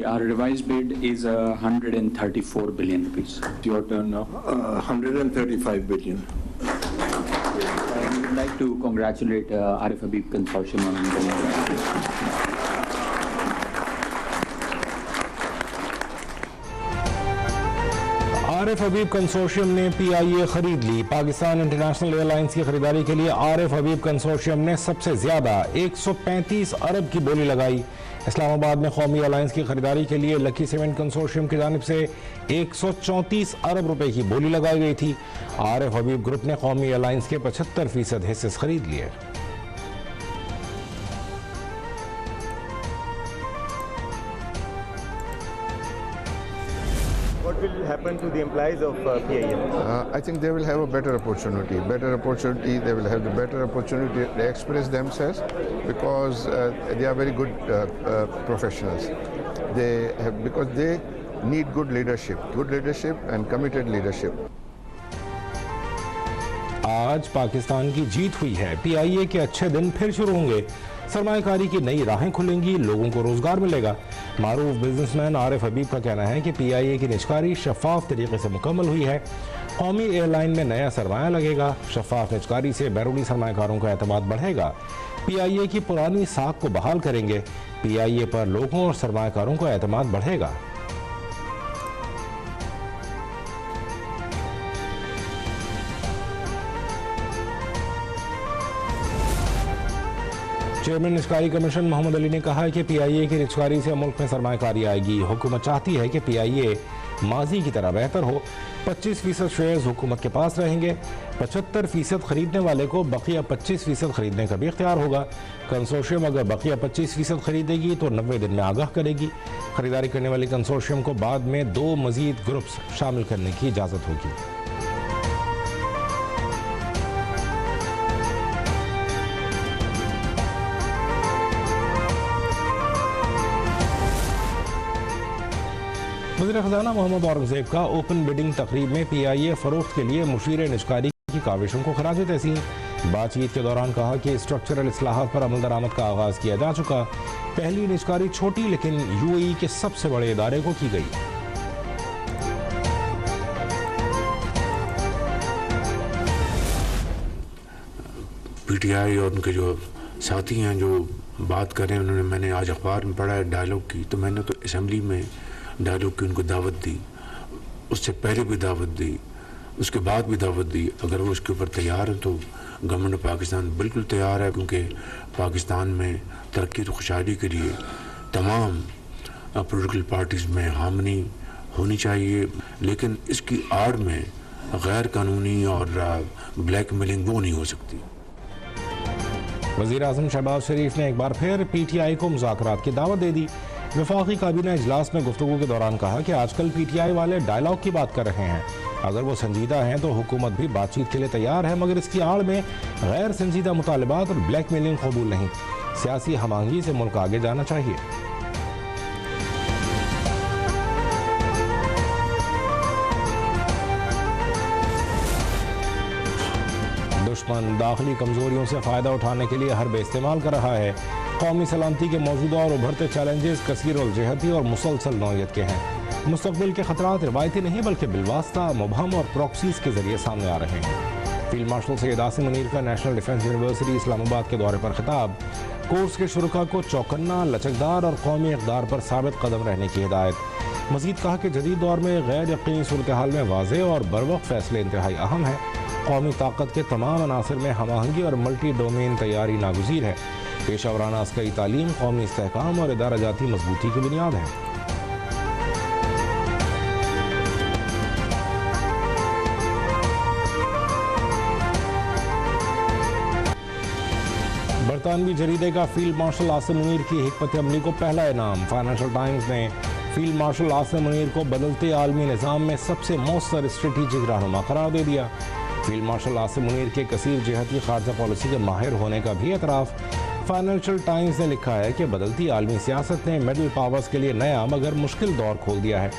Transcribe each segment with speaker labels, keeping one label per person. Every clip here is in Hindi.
Speaker 1: Our revised bid is 134 billion rupees.
Speaker 2: Your turn now. 135 billion.
Speaker 1: I would like to congratulate Arif Habib Consortium on the
Speaker 3: Arif Habib consortium ने PIA खरीद ली। पाकिस्तान इंटरनेशनल एयरलाइंस की खरीदारी के लिए आरिफ हबीब कंसोर्शियम ने सबसे ज्यादा 135 अरब की बोली लगाई। इस्लामाबाद में कौमी एयरलाइंस की खरीदारी के लिए लकी सीमेंट कंसोर्शियम की जानिब से 134 अरब रुपए की बोली लगाई गई थी। आरिफ हबीब ग्रुप ने कौमी एयरलाइंस के 75% हिस्से खरीद लिए।
Speaker 4: What will happen to the employees of PIA?
Speaker 5: I think they will have a better opportunity. They will have the better opportunity to express themselves because they are very good professionals. Because they need good leadership and committed leadership.
Speaker 3: आज पाकिस्तान की जीत हुई है। PIA के अच्छे दिन फिर शुरू होंगे। सरमायाकारी की नई राहें खुलेंगी, लोगों को रोजगार मिलेगा। मारूफ बिजनेसमैन आरिफ हबीब का कहना है कि PIA की निजकारी शफाफ तरीके से मुकम्मल हुई है। कौमी एयरलाइन में नया सरमाया लगेगा। शफाफ निजकारी से बैरूनी सरमायाकारों का एतमाद बढ़ेगा। PIA की पुरानी साख को बहाल करेंगे। PIA पर लोगों और सरमायाकारों का एतमाद बढ़ेगा। चेयरमैन निजकारी कमीशन मोहम्मद अली ने कहा है कि PIA की निजकारी से मुल्क में सरमायाकारी आएगी। हुकूमत चाहती है कि PIA माजी की तरह बेहतर हो। 25% शेयर्स हुकूमत के पास रहेंगे। 75% खरीदने वाले को बकिया 25% खरीदने का भी इख्तियार होगा। कंसोर्शियम अगर बकिया 25% खरीदेगी तो 90 दिन में आगाह करेगी। खरीदारी करने वाली कंसोर्शियम को बाद में 2 मजीद ग्रुप्स शामिल करने की इजाज़त होगी। वज़ीर ख़ज़ाना मोहम्मद औरंगज़ेब का ओपन बिडिंग तकरीब में PIA फ़रोख्त के लिए मुशीर निजकारी की काविशों को खराज तहसीन। बातचीत के दौरान कहा कि स्ट्रक्चरल इस्लाहात पर अमल दरामद का आगाज़ किया जा चुका। पहली निजकारी छोटी लेकिन UAE के सबसे बड़े इदारे को की गई।
Speaker 6: PTI और उनके जो साथी हैं जो बात कर रहे हैं, उन्होंने मैंने आज अखबार में पढ़ा है डायलॉग की, तो मैंने तो असम्बली में डायलॉग की उनको दावत दी, उससे पहले भी दावत दी, उसके बाद भी दावत दी। अगर वो उसके ऊपर तैयार हैं तो गवर्नमेंट ऑफ पाकिस्तान बिल्कुल तैयार है, क्योंकि पाकिस्तान में तरक्की और खुशहाली के लिए तमाम पॉलिटिकल पार्टीज़ में हामनी होनी चाहिए, लेकिन इसकी आड़ में गैर कानूनी और ब्लैक मेलिंग वो नहीं हो सकती।
Speaker 3: वज़ीर आज़म शहबाज शरीफ ने एक बार फिर PTI को मुज़ाकरात की दावत दे दी। वफाकी काबीना इजलास में गुफ्तगू के दौरान कहा कि आजकल PTI वाले डायलॉग की बात कर रहे हैं। अगर वो संजीदा हैं तो हुकूमत भी बातचीत के लिए तैयार है, मगर इसकी आड़ में गैर संजीदा मुतालबात और ब्लैक मेलिंग कबूल नहीं। सियासी हमांगी से मुल्क आगे जाना चाहिए। दुश्मन दाखिली कमजोरियों से फ़ायदा उठाने के लिए हरबे इस्तेमाल कर रहा है। कौमी सलामती के मौजूदा और उभरते चैलेंजेस कसीर और जहती और मुसलसल नौयत के हैं। मुस्तकबिल के खतरात रिवायती नहीं बल्कि बिलवास्ता मुबहम और प्रॉक्सीज के जरिए सामने आ रहे हैं। फील्ड मार्शल सैयद आसिम मुनीर का नेशनल डिफेंस यूनिवर्सिटी इस्लामाबाद के दौरे पर खिताब। कोर्स के शुरुका को चौकन्ना, लचकदार और कौमी इक़दार पर साबित कदम रहने की हिदायत। मजीद कहा कि जदीद दौर में गैर यकीनी सूरत हाल में वाज़ेह और बरवक्त फैसले इंतहाई अहम हैं। कौमी ताकत के तमाम अनासर में हमआहंगी और मल्टी डोमेन तैयारी नागुज़ीर है। पेशावराना अस्करी तालीम कौमी इस्तेहकाम और इदारा जाती मजबूती की बुनियाद है। बरतानवी जरीदे का फील्ड मार्शल आसिम मुनीर की हिकमत अमली को पहला इनाम। फाइनेंशियल टाइम्स ने फील्ड मार्शल आसिम मुनीर को बदलते आलमी निज़ाम में सबसे मौसर स्ट्रेटेजिक रहनुमा करार दे दिया। फील्ड मार्शल आसिम मुनीर के कसीर जहती खारजा पॉलिसी के माहिर होने का भी एतराफ़। फाइनेंशियल टाइम्स ने लिखा है कि बदलती आलमी सियासत ने मिडल पावर्स के लिए नया मगर मुश्किल दौर खोल दिया है।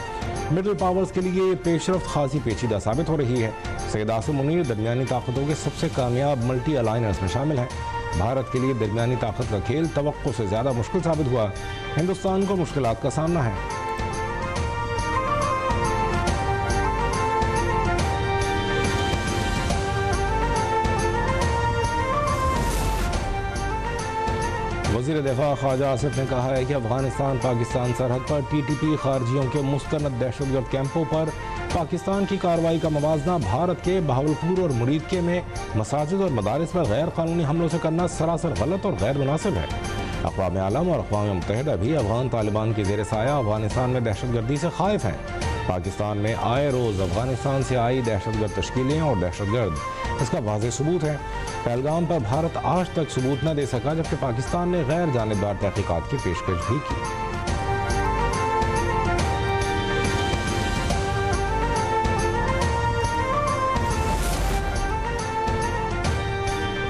Speaker 3: मिडल पावर्स के लिए पेशरफ्त खासी पेचीदा साबित हो रही है। सैयद आसिम मुनीर दरमियानी ताकतों के सबसे कामयाब मल्टी अलाइनर्स में शामिल हैं। भारत के लिए दरमियानी ताकत का खेल तवक्को से ज़्यादा मुश्किल साबित हुआ। हिंदुस्तान को मुश्किलात का सामना है। वज़ीर दिफा ख्वाजा आसिफ ने कहा है कि अफगानिस्तान पाकिस्तान सरहद पर TTP खारजियों के मुस्तनद दहशतगर्द कैंपों पर पाकिस्तान की कार्रवाई का मवाजना भारत के बहावलपुर और मुरीदके में मसाजिद और मदारिस पर गैर कानूनी हमलों से करना सरासर गलत और गैर मुनासिब है। अक़वाम आलम और अक़वाम मुत्तहिदा भी अफगान तालिबान के ज़ेर साया अफगानिस्तान में दहशतगर्दी से खाइफ हैं। पाकिस्तान में आए रोज़ अफगानिस्तान से आई दहशतगर्द तश्कीलें और दहशतगर्द इसका वाज़ेह सबूत है। पहलगाम पर भारत आज तक सबूत न दे सका, जबकि पाकिस्तान ने गैर जानिबदार तहकीकात की पेशकश भी की।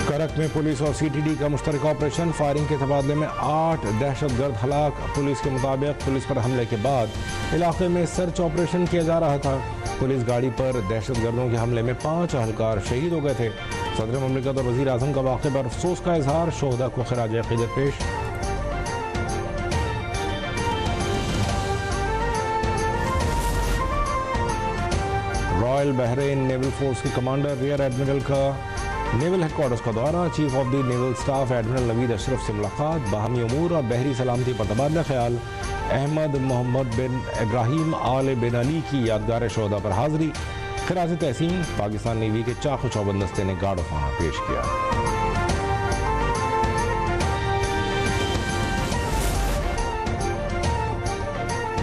Speaker 3: करक में पुलिस और CTD का मुश्तरका ऑपरेशन, फायरिंग के तबादले में 8 दहशतगर्द हलाक। पुलिस के मुताबिक पुलिस पर हमले के बाद इलाके में सर्च ऑपरेशन किया जा रहा था। पुलिस गाड़ी पर दहशतगर्दों के हमले में 5 अहलकार शहीद हो गए थे। सदर ममलिकत और वज़ीर आज़म का वाक़े पर अफसोस का इजहार, शोहदा को खिराज अक़ीदत पेश। रॉयल बहरीन नेवल फोर्स के कमांडर रियर एडमिरल का नेवल हेडक्वार्टर्स का दौरा, chief of the naval staff admiral Naveed Ashraf से मुलाकात, बाहमी अमूर और बहरी सलामती पर तबादला ख्याल। अहमद मोहम्मद बिन इब्राहिम आल बिन अली की यादगार शोहदा पर हाज़री, खिराज तहसीन। पाकिस्तान नेवी के चाकू चौबंद दस्ते ने गार्ड ऑफ ऑनर पेश किया।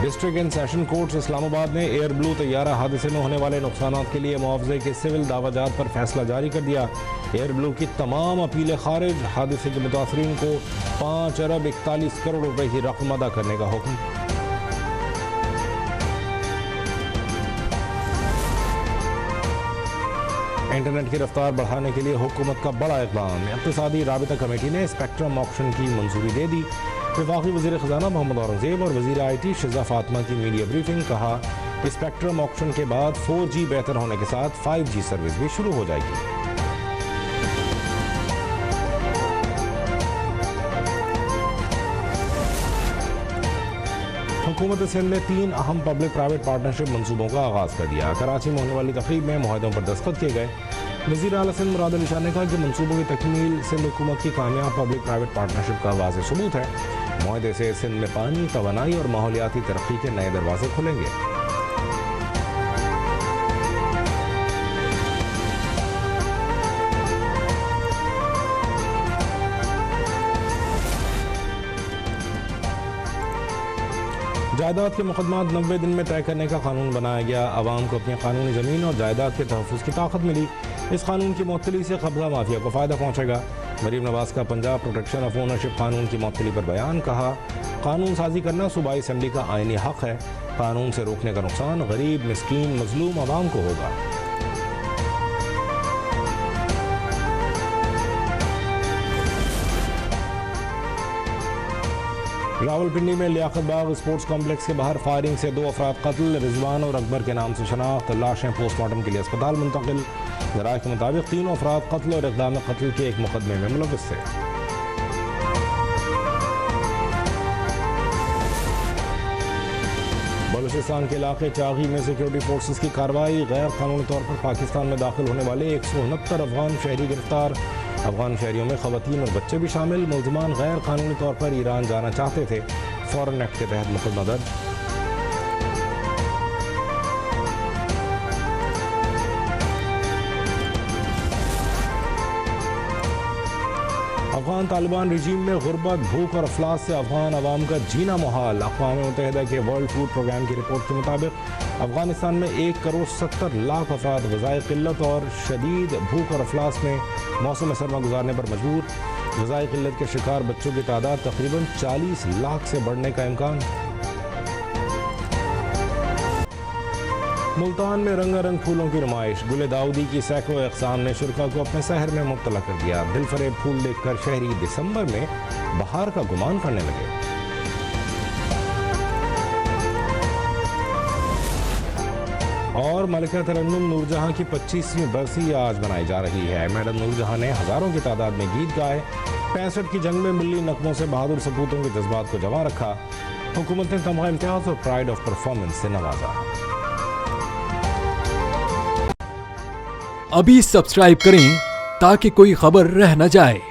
Speaker 3: District and session courts Islamabad ने एयर ब्लू तैयारा हादसे में होने वाले नुकसानात के लिए मुआवजे के सिविल दावाजात पर फैसला जारी कर दिया। एयर ब्लू की तमाम अपीलें खारिज, हादसे के मुतासरीन को 5 अरब 41 करोड़ रुपए की रकम अदा करने का हुक्म। इंटरनेट की रफ्तार बढ़ाने के लिए हुकूमत का बड़ा इक़दाम, इक़्तिसादी राबिता कमेटी ने स्पेक्ट्रम ऑक्शन की मंजूरी दे दी। वफाकी वज़ीर ख़ज़ाना मोहम्मद औरंगज़ेब और वज़ीर IT शिज़ा फ़ातिमा की मीडिया ब्रीफिंग, कहा कि स्पेक्ट्रम ऑक्शन के बाद 4G बेहतर होने के साथ 5G सर्विस भी शुरू हो जाएगी। हुकूमत सिंध ने 3 अहम पब्लिक प्राइवेट पार्टनरशिप मंसूबों का आगाज़ कर दिया। कराची में होने वाली तकरीब में मुआहदों पर दस्तखत किए गए। वज़ीर आला सिंध मुराद अली शाह ने कहा कि मंसूबों की तकमील सिंध हुकूमत की कामयाब पब्लिक प्राइवेट पार्टनरशिप का वाज़ेह सबूत है। मुआहदे से सिंध में पानी, तवानाई और माहौलियाती तरक्की के नए दरवाजे खुलेंगे। जायदाद के मुकदमात 90 दिन में तय करने का कानून बनाया गया। आवाम को अपनी कानूनी ज़मीन और जायदाद के तहफ़्फ़ुज़ की ताकत मिली। इस कानून की मुअत्तली से कब्ज़ा माफिया को फ़ायदा पहुँचेगा। मरीम नवाज़ का पंजाब प्रोटेक्शन ऑफ ओनरशिप कानून की मुअत्तली पर बयान, कहा कानून साजी करना सूबाई असम्बली का आइनी हक़ है। कानून से रोकने का नुकसान गरीब, मिस्कीन, मजलूम आवाम को होगा। रावलपिंडी में लियाकत बाग स्पोर्ट्स कॉम्प्लेक्स के बाहर फायरिंग से 2 अफराद कत्ल, रिजवान और अकबर के नाम से शनाख्त, लाशें पोस्टमार्टम के लिए अस्पताल मुंतकिल। ज़राए के मुताबिक तीनों अफराद कत्ल और इक़दाम कत्ल के एक मुकदमे में मुलव्विस थे। बलूचिस्तान के इलाके चागी में सिक्योरिटी फोर्सेस की कार्रवाई, गैर कानूनी तौर पर पाकिस्तान में दाखिल होने वाले 169 अफगान शहरी गिरफ्तार। अफगान शहरियों में ख़वातीन और बच्चे भी शामिल। मुल्ज़िमान गैर कानूनी तौर पर ईरान जाना चाहते थे। फॉरेन एक्ट के तहत मुकदमा दर्ज। अफगान तालिबान रजीम में गुर्बत, भूख और अफलास से अफगान अवाम का जीना मुहाल। अक़वाम मुत्तहिदा के वर्ल्ड फूड प्रोग्राम की रिपोर्ट के मुताबिक अफगानिस्तान में 1 करोड़ 70 लाख अफराद ग़िज़ाई क़िल्लत और शदीद भूख और अफलास में मौसम सरमा गुजारने पर मजबूर। ग़िज़ाई क़िल्लत के शिकार बच्चों की तादाद तकरीबन 40 लाख से बढ़ने का इम्कान। मुल्तान में रंगारंग फूलों की नुमाइश, गुले दाऊदी की सैकड़ों अक़साम ने शुरा को अपने सहर में मुब्तला कर दिया। दिलफरेब फूल देखकर शहरी दिसंबर में बहार का गुमान करने लगे। और और मलिका तरन्नुम नूरजहां की 25वीं बरसी आज मनाई जा रही है। मैडम नूरजहां ने हजारों की तादाद में गीत गाए। 65 की जंग में मिली नकमों से बहादुर सपूतों के जज्बात को जमा रखा। हुकूमत ने तमगा इम्तियाज और प्राइड ऑफ परफॉर्मेंस से नवाजा।
Speaker 7: अभी सब्सक्राइब करें ताकि कोई खबर रह न जाए।